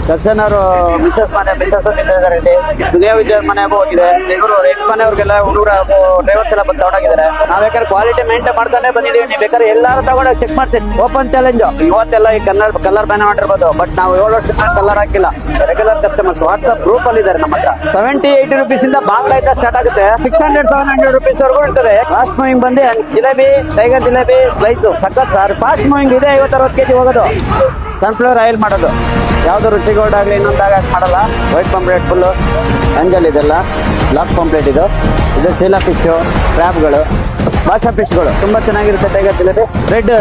ದರ್ಶನ್ ಅವರು ಮಿಸಸ್ ನಿಂತಿದ್ದಾರೆ ಇಲ್ಲಿ. ದುನಿಯಾ ವಿಜಯ್ ಮನೆಗೂ ಹೋಗಿದೆ. ಇವರು ಎಕ್ಸ್ ಮನೆಯವ್ರಿಗೆಲ್ಲ ಹುಡುಗರ ಡ್ರೈವರ್ಸ್ ಎಲ್ಲ ಬಂದು ತಗೊಂಡೋಗಿದ್ದಾರೆ. ನಾವ್ ಬೇಕಾದ್ರೆ ಕ್ವಾಲಿಟಿ ಮೇಂಟೈನ್ ಮಾಡ್ಕೊಂಡೇ ಬಂದಿದೀವಿ. ನೀವು ಬೇಕಾದ್ರೆ ಎಲ್ಲಾರು ತಗೊಂಡು ಚೆಕ್ ಮಾಡ್ತೀವಿ. Open challenge. ಇವತ್ತೆಲ್ಲ ಈ ಕಲರ್ ಬ್ಯಾನ್ ಮಾಡಿರ್ಬೋದು, ಬಟ್ ನಾವು 7 ವರ್ಷದಿಂದ ಕಲರ್ ಹಾಕಿಲ್ಲ. ರೆಗ್ಯುಲರ್ ಕಸ್ಟಮರ್ಸ್ ವಾಟ್ಸ್ಆಪ್ ಗ್ರೂಪ್ ಅಲ್ಲಿ ಇದ್ದಾರೆ ನಮ್ಮ ಹತ್ರ. 70-80 rupees ಇಂದ ಬಾಂಗ್ಲಾ ಇಂದ ಸ್ಟಾರ್ಟ್ ಆಗುತ್ತೆ. 600-700 rupees ವರೆಗೂ ಇರ್ತದೆ. ಫಾಸ್ಟ್ ಮೂವಿಂಗ್ ಬಂದು ಜಿಲೇಬಿ, ಟೈಗರ್ ಜಿಲೇಬಿ ಸ್ಲೈಸ್ ಸಖತ್ ಸರ್. ಫಾಸ್ಟ್ ಮೂವಿಂಗ್ ಇದೆ. 50-60 kg ಹೋಗೋದು. ಸನ್ಫ್ಲವರ್ ಆಯಿಲ್ ಮಾಡೋದು. ಯಾವ್ದು ರುಚಿಗೋಲ್ಡ್ ಆಗಲಿ ಇನ್ನೊಂದಾಗ ಮಾಡೋಲ್ಲ. ವೈಟ್ ಪಾಂಪ್ಲೆಟ್ ಫುಲ್ಲು ಅಂಜಲ್ ಇದೆಲ್ಲ ಲಾಕ್ ಪಾಂಪ್ಲೆಟ್. ಇದು ಶೀಲಾ ಫಿಶು, ಕ್ರ್ಯಾಬ್ಗಳು, ಭಾಷಾ ಫಿಶ್ಗಳು ತುಂಬಾ ಚೆನ್ನಾಗಿರುತ್ತೆ. ಟೈಗರ್ ಜಿಲೇಬಿ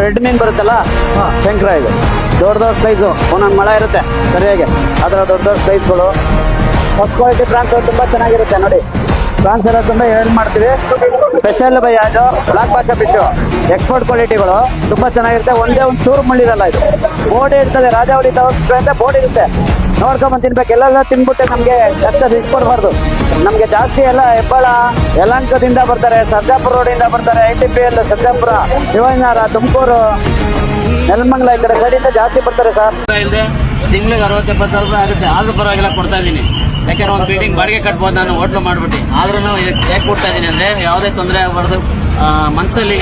ರೆಡ್ ಮೀನ್ ಬರುತ್ತಲ್ಲ, ಶಂಕರ. ಇದು ದೊಡ್ಡ ಸ್ಲೈಸು. ಒಂದೊಂದು ಮಳೆ ಇರುತ್ತೆ ಸರಿಯಾಗಿ. ಅದರ ದೊಡ್ಡ ಸ್ಲೈಸ್ಗಳು. ಫಸ್ಟ್ ಕ್ವಾಲಿಟಿ ಪ್ರಾನ್ಸ್ ತುಂಬಾ ಚೆನ್ನಾಗಿರುತ್ತೆ ನೋಡಿ. ಪ್ರಾನ್ಸ್ ಎಲ್ಲ ತುಂಬ ಹೆಲ್ಪ್ ಮಾಡ್ತೀವಿ. ಸ್ಪೆಷಲ್ ಬೈ ಅದು ಬ್ಲಾಕ್ ಭಾಷಾ ಫಿಶು ಎಕ್ಸ್ಪೋರ್ಟ್ ಕ್ವಾಲಿಟಿಗಳು ತುಂಬಾ ಚೆನ್ನಾಗಿರುತ್ತೆ. ಒಂದೇ ಒಂದು ಚೂರು ಮುಳ್ಳಿರಲ್ಲ. ಇದು ಬೋರ್ಡ್ ಇರ್ತದೆ. ರಾಜಾವಳಿ ಅಂತ ಬೋರ್ಡ್ ಇರುತ್ತೆ. ನೋಡ್ಕೊಂಬಂದು ತಿನ್ಬೇಕು. ಎಲ್ಲ ತಿನ್ಬಿಟ್ಟೆ ನಮಗೆ ಕಷ್ಟ ಇಟ್ಕೊಡ್ಬಾರ್ದು. ನಮಗೆ ಜಾಸ್ತಿ ಎಲ್ಲ ಹೆಬ್ಬಾಳ, ಯಲಹಂಕದಿಂದ ಬರ್ತಾರೆ, ಸರ್ಜಾಪುರ ರೋಡಿಂದ ಬರ್ತಾರೆ. ITPL, ಸರ್ಜಾಪುರ, ಶಿವನಾರ, ತುಮಕೂರು, ನೆಲಮಂಗಲ ಈ ಕಡೆ ಸೈಡಿಂದ ಜಾಸ್ತಿ ಬರ್ತಾರೆ ಸರ್. ತಿಂಗಳಿಗೆ 60-70 ರೂಪಾಯಿ ಆಗುತ್ತೆ. ಆದ್ರೂ ಪರವಾಗಿಲ್ಲ ಕೊಡ್ತಾ ಇದ್ದೀನಿ. ಯಾಕಂದ್ರೆ ಒಂದು ಬಿಲ್ಡಿಂಗ್ ಬಾಡಿಗೆ ಕಟ್ಬೋದು ನಾನು ಹೋಟ್ಲು ಮಾಡ್ಬಿಟ್ಟು. ಆದ್ರೂ ಯಾಕೆ ಕೊಡ್ತಾ ಇದ್ದೀನಿ ಅಂದ್ರೆ ಯಾವುದೇ ತೊಂದರೆ ಆಗಬಾರ್ದು. ಮನಸ್ಸಲ್ಲಿ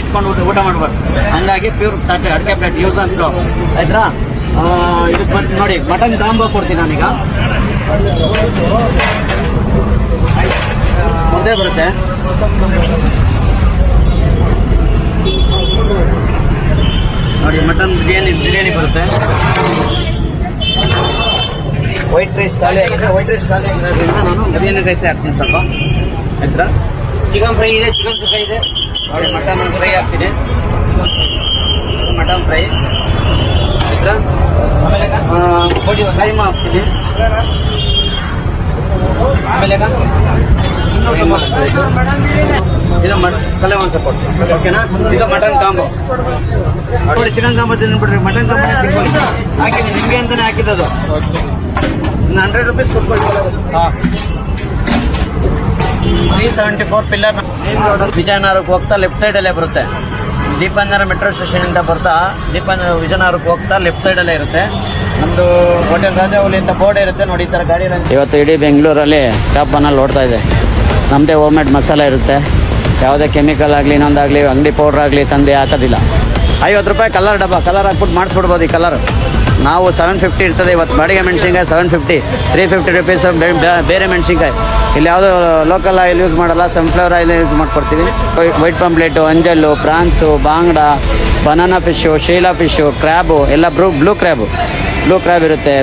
ಇಟ್ಕೊಂಡು ಊಟ ಮಾಡ್ಬಾರ್ದು. ಹಂಗಾಗಿ ಪ್ಯೂರ್ ಅಡಿಕೆ ಪ್ಲೇಟ್ ಯೂಸ್ ಅಂತ ಆಯ್ತಾ. ಇದಕ್ಕೆ ಬಂದು ನೋಡಿ ಮಟನ್ ಕಾಂಬೋ ಕೊಡ್ತೀನಿ ನಾನೀಗ. ಮುದ್ದೆ ಬರುತ್ತೆ, ನೋಡಿ ಮಟನ್ ಬಿರಿಯಾನಿ ಬರುತ್ತೆ. ವೈಟ್ ರೈಸ್ ಖಾಲಿ ಆಗಿದೆ. ವೈಟ್ ರೈಸ್ ಖಾಲಿ ಆಗಿರೋದ್ರಿಂದ ನಾನು ಬಿರಿಯಾನಿ ರೈಸೇ ಹಾಕ್ತೀನಿ ಸ್ವಲ್ಪ. ಆಯ್ತಾ. ಚಿಕನ್ ಫ್ರೈ ಇದೆ, ಚಿಕನ್ ಫ್ರೈ ಇದೆ ನೋಡಿ. ಮಟನ್ ಫ್ರೈ ಹಾಕ್ತೀನಿ. ಮಟನ್ ಫ್ರೈ ಆಯ್ತಾ. ಆಮೇಲೆ ಕೈಮಾ ಹಾಕ್ತೀನಿ. ಆಮೇಲೆ ಇದು ಕಲೆ ಒಂದು ಸಪೋರ್ಟ್. ಓಕೆನಾ. ಇದು ಮಟನ್ ಕಾಂಬೋ ನೋಡಿ. ಚಿಕನ್ ಕಾಂಬೋ ತಿಂದ್ಬಿಡ್ರಿ. ಮಟನ್ ಕಾಂಬೋ ಹಾಕಿದ್ದೀನಿ ನಿಮಗೆ ಅಂತಾನೆ ಹಾಕಿದ್ದು. 100 rupees ಕೊಟ್ಕೊಳ್ಳಿ. 374 ಪಿಲ್ಲರ್ ವಿಜಯನಗರಕ್ಕೆ ಹೋಗ್ತಾ ಲೆಫ್ಟ್ ಸೈಡ್ ಅಲ್ಲೇ ಬರುತ್ತೆ. ದೀಪಂಜನ ಮೆಟ್ರೋ ಸ್ಟೇಷನ್ ಇಂದ ಬರ್ತಾ ವಿಜಯನಗರಕ್ಕೆ ಹೋಗ್ತಾ ಲೆಫ್ಟ್ ಸೈಡ್ ಅಲ್ಲೇ ಇರುತ್ತೆ. ನಮ್ದು ಹೋಟೆಲ್ ರಾಜಾವಳಿ ಅಂತ ಬೋರ್ಡ್ ಇರುತ್ತೆ ನೋಡಿ. ಈ ತರ ಗಾಡಿ ಇವತ್ತು ಇಡೀ ಬೆಂಗಳೂರಲ್ಲಿ ಟಾಪ್ ಬನ್ನಲ್ಲಿ ಓಡ್ತಾ ಇದೆ. ನಮ್ಮದೇ ಹೋಮ್ ಮೇಡ್ ಮಸಾಲೆ ಇರುತ್ತೆ. ಯಾವುದೇ ಕೆಮಿಕಲ್ ಆಗಲಿ ಇನ್ನೊಂದಾಗಲಿ ಅಂಗಡಿ ಪೌಡ್ರ್ ಆಗಲಿ ತಂದು ಹಾಕೋದಿಲ್ಲ. 50 ರೂಪಾಯಿ ಕಲರ್ ಡಬ್ಬ. ಕಲರ್ ಹಾಕ್ಬಿಟ್ಟು ಮಾಡಿಸ್ಬಿಡ್ಬೋದು. ಈ ಕಲರ್ ನಾವು 750 ಇರ್ತದೆ. ಇವತ್ತು ಬಾಡಿಗೆ ಮೆಣಸಿನ್ಕಾಯಿ 750, 350 rupees ಬೇರೆ ಮೆಣಸಿನ್ಕಾಯಿ. ಇಲ್ಲಿ ಯಾವುದೋ ಲೋಕಲ್ ಆಯಿಲ್ ಯೂಸ್ ಮಾಡಲ್ಲ. ಸನ್ಫ್ಲವರ್ ಆಯಿಲ್ ಯೂಸ್ ಮಾಡ್ಕೊಡ್ತೀವಿ. ವೈಟ್ ಪಾಂಪ್ಲೆಟು, ಅಂಜಲ್ಲು, ಪ್ರಾನ್ಸು, ಬಾಂಗ್ಡ, ಬನಾನಾ ಫಿಶು, ಶೀಲಾ ಫಿಶು, ಕ್ರ್ಯಾಬು ಎಲ್ಲ ಬ್ಲೂ ಕ್ರ್ಯಾಬ್ ಇರುತ್ತೆ.